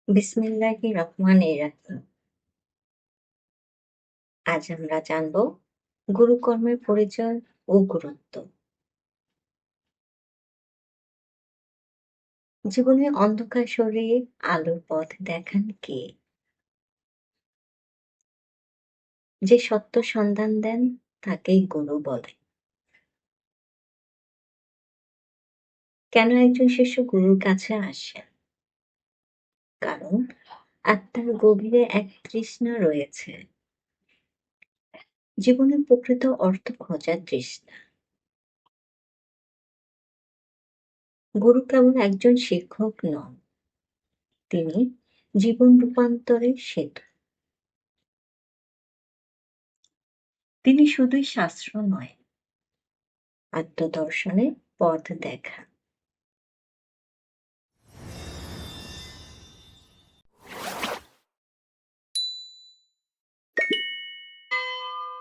বিসমিল্লাহির রহমানির রাহিম। আজ আমরা জানব গুরুকর্মের পরিচয় ও গুরুত্ব। জীবনে অন্ধকার সরিয়ে আলোর পথ দেখান কে? যে সত্য সন্ধান দেন তাকেই গুরু বলে। কেন একজন শিষ্য গুরুর কাছে আসে? কারণ আত্মার গভীরে এক তৃষ্ণা রয়েছে, জীবনের প্রকৃত অর্থ খোঁজার তৃষ্ণা। গুরু কেবল একজন শিক্ষক নন, তিনি জীবন রূপান্তরের সেতু। তিনি শুধুই শাস্ত্র নয়, আত্মদর্শনের পথ দেখান।